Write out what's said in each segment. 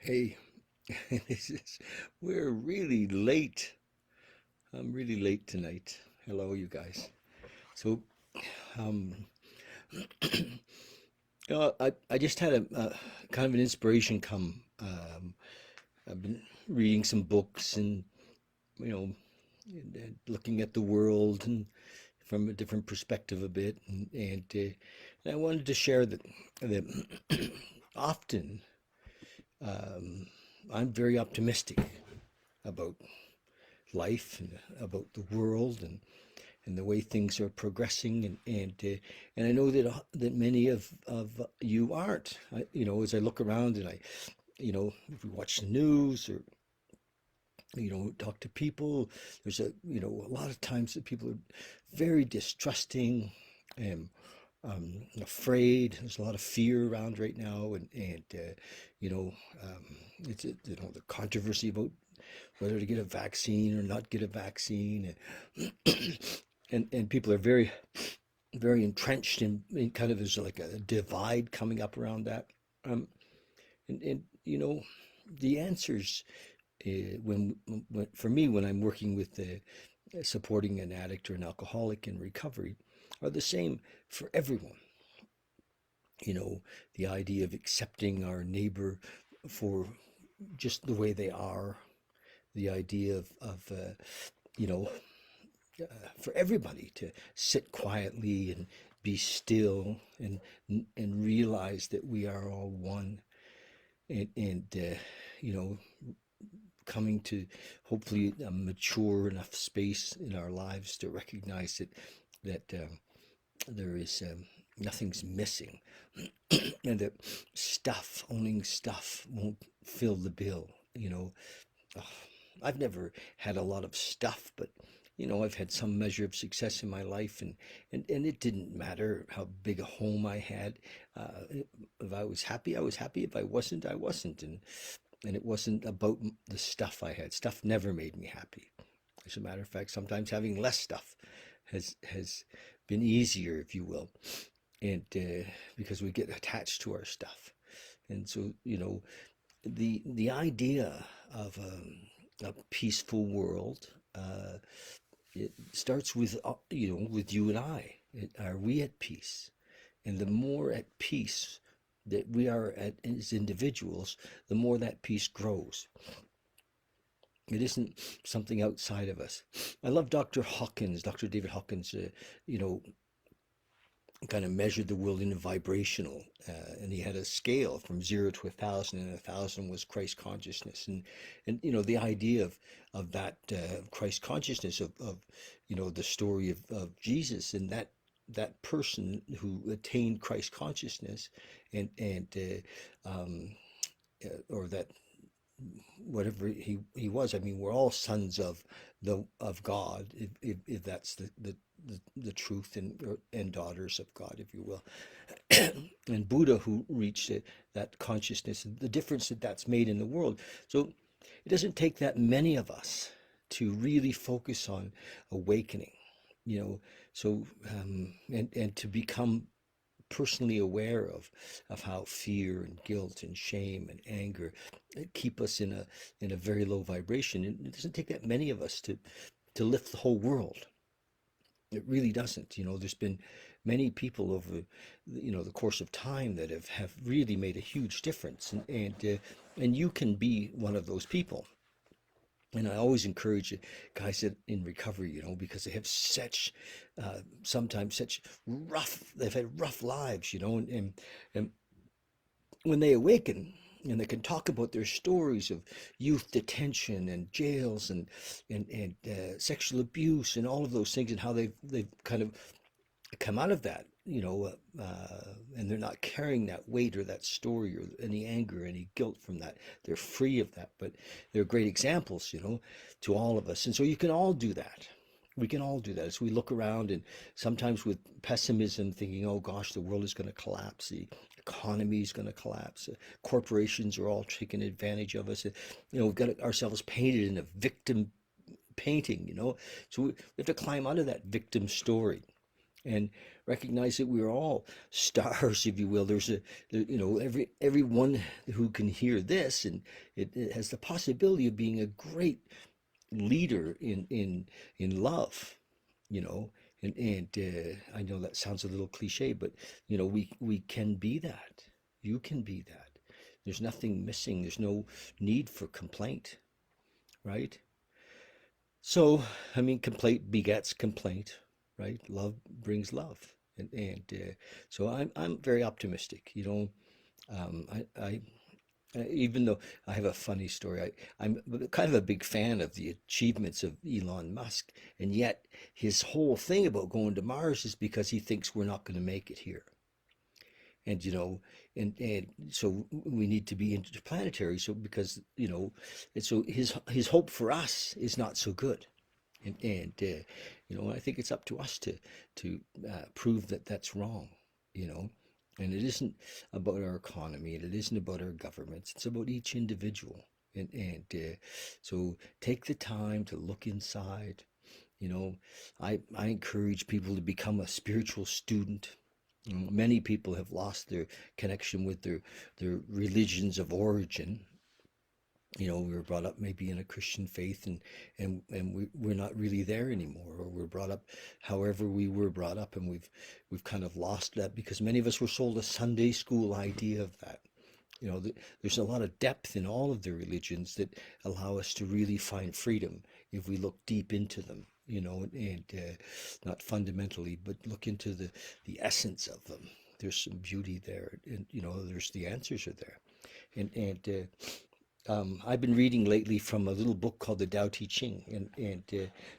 Hey, we're really late. I'm really late tonight. Hello, you guys. So, um, I just had a kind of an inspiration come. I've been reading some books and, you know, looking at the world and from a different perspective a bit. And I wanted to share that often um, I'm very optimistic about life and about the world and the way things are progressing and I know that many of you aren't. As I look around and if we watch the news or talk to people, there's a lot of times that people are very distrusting and afraid. There's a lot of fear around right now, and you know it's the controversy about whether to get a vaccine or not get a vaccine, and people are very entrenched in kind of there's like a divide coming up around that. Um, and the answers when for me when I'm working with supporting an addict or an alcoholic in recovery are the same for everyone. The idea of accepting our neighbor for just the way they are, the idea of you know for everybody to sit quietly and be still and realize that we are all one, and you know coming to hopefully a mature enough space in our lives to recognize that there is nothing's missing, and that owning stuff won't fill the bill. Ugh, I've never had a lot of stuff, but I've had some measure of success in my life, and it didn't matter how big a home I had. If I was happy, I was happy. If I wasn't, I wasn't, and it wasn't about the stuff I had. Stuff never made me happy. As a matter of fact, sometimes having less stuff has been easier, if you will, and because we get attached to our stuff, and so the idea of a peaceful world, it starts with with you and I. Are we at peace? And the more at peace that we are as individuals, the more that peace grows. It isn't something outside of us. I love Dr. David Hawkins. You know, kind of measured the world in a vibrational, and he had a scale from 0 to 1,000, and 1,000 was Christ consciousness, and the idea of that Christ consciousness of the story of Jesus, and that person who attained Christ consciousness, and or that whatever he was. I mean, we're all sons of God, if that's the truth, and daughters of God, if you will. And Buddha, who reached that consciousness, the difference that's made in the world. So it doesn't take that many of us to really focus on awakening, you know. So and to become personally aware of how fear and guilt and shame and anger keep us in a very low vibration. It doesn't take that many of us to lift the whole world. It really doesn't. There's been many people over the course of time that have really made a huge difference, and you can be one of those people. And I always encourage guys that in recovery, because they have sometimes such they've had rough lives, and when they awaken and they can talk about their stories of youth detention and jails and sexual abuse and all of those things, and how they've kind of come out of that, and they're not carrying that weight or that story or any anger, any guilt from that. They're free of that, but they're great examples, to all of us. And so you can all do that. We can all do that as we look around, and sometimes with pessimism, thinking, oh gosh, the world is going to collapse, the economy is going to collapse, corporations are all taking advantage of us. We've got ourselves painted in a victim painting, so we have to climb out of that victim story and recognize that we're all stars, if you will. Everyone who can hear this, and it has the possibility of being a great leader in love, you know. And I know that sounds a little cliche, but we can be that. You can be that. There's nothing missing. There's no need for complaint, right? So, I mean, complaint begets complaint, right? Love brings love, and so I'm very optimistic. I even though I have a funny story, I'm kind of a big fan of the achievements of Elon Musk, and yet his whole thing about going to Mars is because he thinks we're not going to make it here. And and so we need to be interplanetary. So because and so his hope for us is not so good. And I think it's up to us to prove that that's wrong. You know, and it isn't about our economy, and it isn't about our governments. It's about each individual. And so take the time to look inside. You know, I encourage people to become a spiritual student. Many people have lost their connection with their religions of origin. We were brought up maybe in a Christian faith, and we're not really there anymore, or we're brought up however we were brought up, and we've kind of lost that because many of us were sold a Sunday school idea of that. There's a lot of depth in all of the religions that allow us to really find freedom if we look deep into them, and not fundamentally, but look into the essence of them. There's some beauty there, and there's the answers are there. And I've been reading lately from a little book called the Tao Te Ching, and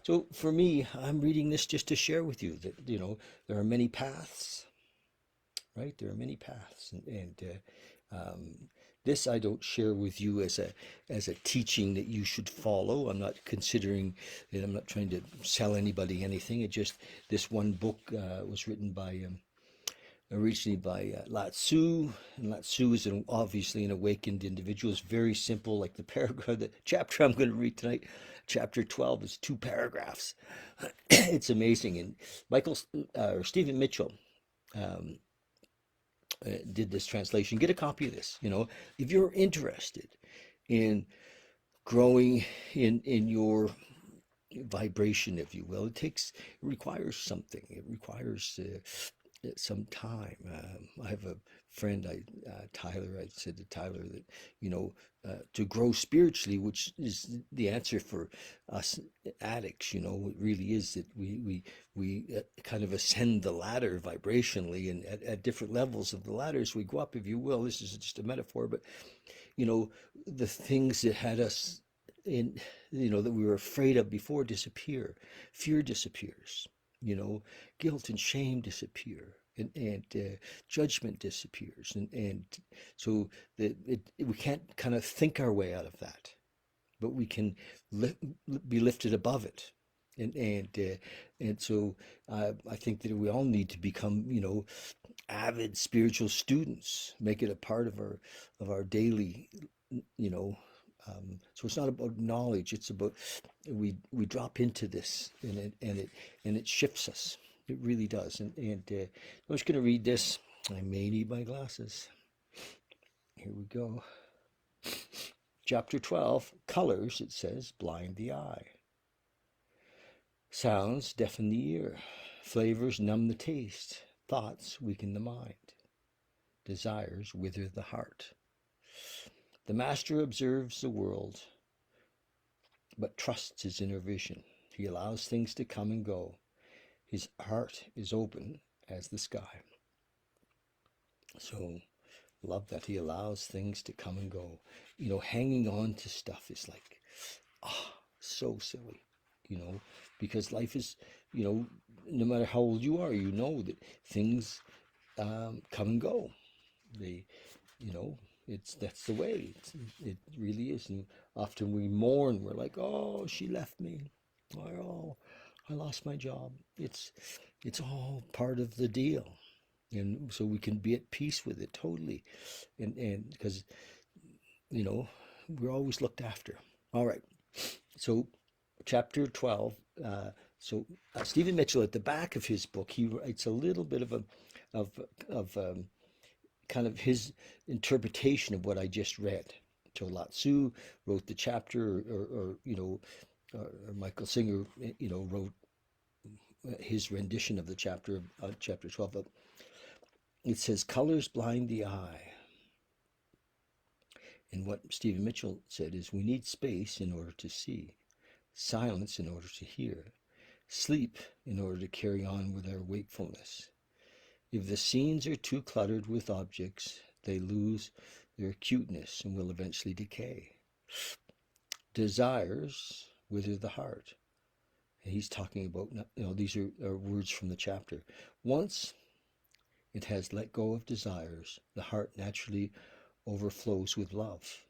so for me, I'm reading this just to share with you that there are many paths, right? There are many paths, and this I don't share with you as a teaching that you should follow. I'm not considering that. I'm not trying to sell anybody anything. It just this one book was written by originally by lao-tzu, and lao-tzu is obviously an awakened individual. It's very simple, like the chapter I'm going to read tonight, chapter 12, is 2 paragraphs. It's amazing. And Stephen Mitchell um, did this translation. Get a copy of this. If you're interested in growing in your vibration, if you will, it requires something. It requires some time. I have a friend, Tyler. I said to Tyler that to grow spiritually, which is the answer for us addicts. It really is that we kind of ascend the ladder vibrationally, and at different levels of the ladder as we go up, if you will. This is just a metaphor, but the things that had us in that we were afraid of before disappear. Fear disappears. Guilt and shame disappear, and judgment disappears, and so we can't kind of think our way out of that, but we can be lifted above it, and so I think that we all need to become avid spiritual students, make it a part of our daily you know so it's not about knowledge. It's about we drop into this, and it shifts us. It really does. And I'm just going to read this. I may need my glasses. Here we go. Chapter 12, colors, it says, blind the eye. Sounds deafen the ear. Flavors numb the taste. Thoughts weaken the mind. Desires wither the heart. The master observes the world, but trusts his inner vision. He allows things to come and go. His heart is open as the sky. So, love that he allows things to come and go. Hanging on to stuff is like, so silly, because life is, no matter how old you are, that things come and go. They, that's the way. It really is. And often we mourn. We're like, oh, she left me. Oh, I lost my job. It's all part of the deal, and so we can be at peace with it totally, and because we're always looked after. All right. So, chapter 12, So Stephen Mitchell, at the back of his book, he writes a little bit of of kind of his interpretation of what I just read. So lao-tzu wrote the chapter, or Michael Singer, wrote his rendition of the chapter, chapter 12. It says, colors blind the eye. And what Stephen Mitchell said is, we need space in order to see, silence in order to hear, sleep in order to carry on with our wakefulness. If the scenes are too cluttered with objects, they lose their acuteness and will eventually decay. Desires wither the heart. And he's talking about, these are words from the chapter. Once it has let go of desires, the heart naturally overflows with love.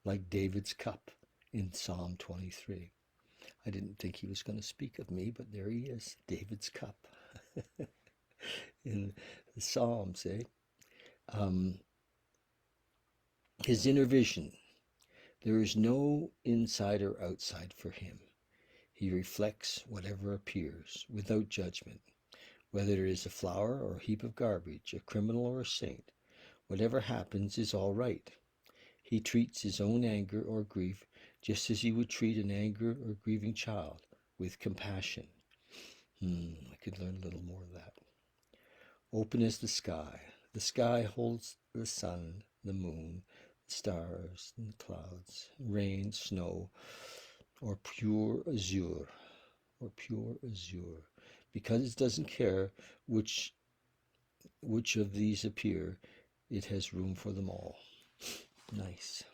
Like David's cup in Psalm 23. I didn't think he was going to speak of me, but there he is, David's cup. In the Psalms, his inner vision. There is no inside or outside for him. He reflects whatever appears, without judgment. Whether it is a flower or a heap of garbage, a criminal or a saint, whatever happens is all right. He treats his own anger or grief just as he would treat an angry or grieving child, with compassion. I could learn a little more of that. Open as the sky. The sky holds the sun, the moon, the stars, and the clouds, rain, snow, or pure azure, because it doesn't care which of these appear, it has room for them all. Nice.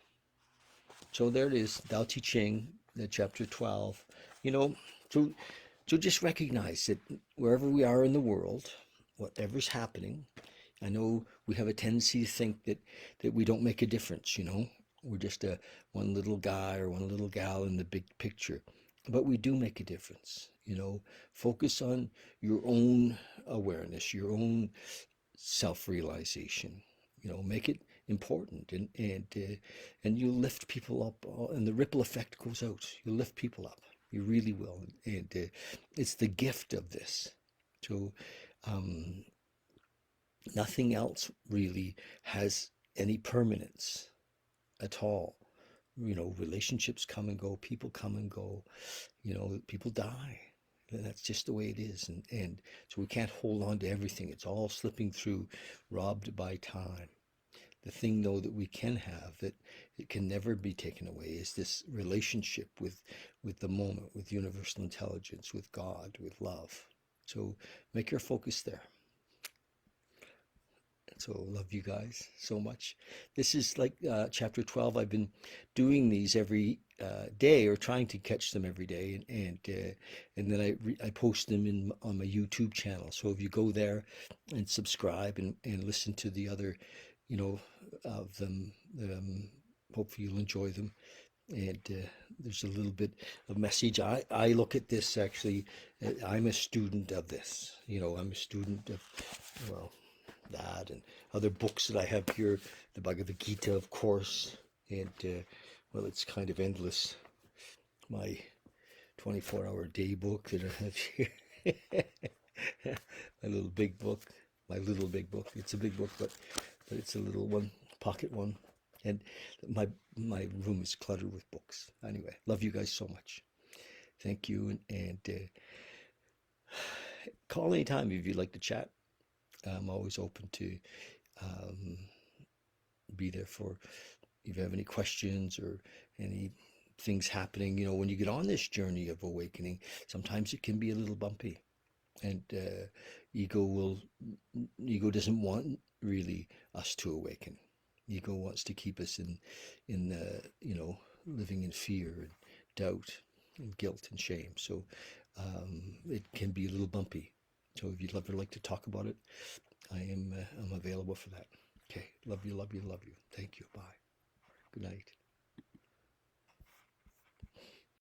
So there it is, Tao Te Ching, chapter 12. So just recognize that wherever we are in the world, whatever's happening, I know we have a tendency to think that we don't make a difference, We're just one little guy or one little gal in the big picture. But we do make a difference, Focus on your own awareness, your own self-realization, make it important, and you lift people up, and the ripple effect goes out. You lift people up. You really will, and it's the gift of this. So nothing else really has any permanence at all. Relationships come and go, people come and go, people die. That's just the way it is. And so we can't hold on to everything. It's all slipping through, robbed by time. The thing, though, that we can have, that it can never be taken away, is this relationship with the moment, with universal intelligence, with God, with love. So make your focus there. So love you guys so much. This is like chapter 12. I've been doing these every day, or trying to catch them every day, and then I post them on my YouTube channel. So if you go there and subscribe and listen to the other, of them, hopefully you'll enjoy them. And there's a little bit of message. I look at this, actually, I'm a student of this. I'm a student of, well, that and other books that I have here, the Bhagavad Gita, of course, and well, it's kind of endless. My 24-hour day book that I have here, my little big book. It's a big book, but it's a little one, pocket one, and my room is cluttered with books. Anyway, love you guys so much. Thank you, and call anytime if you'd like to chat. I'm always open to be there for if you have any questions or any things happening. When you get on this journey of awakening, sometimes it can be a little bumpy, and ego doesn't want really us to awaken. Ego wants to keep us in living in fear and doubt and guilt and shame. So it can be a little bumpy. So if you'd ever like to talk about it, I'm available for that. Okay. Love you. Thank you. Bye. Good night.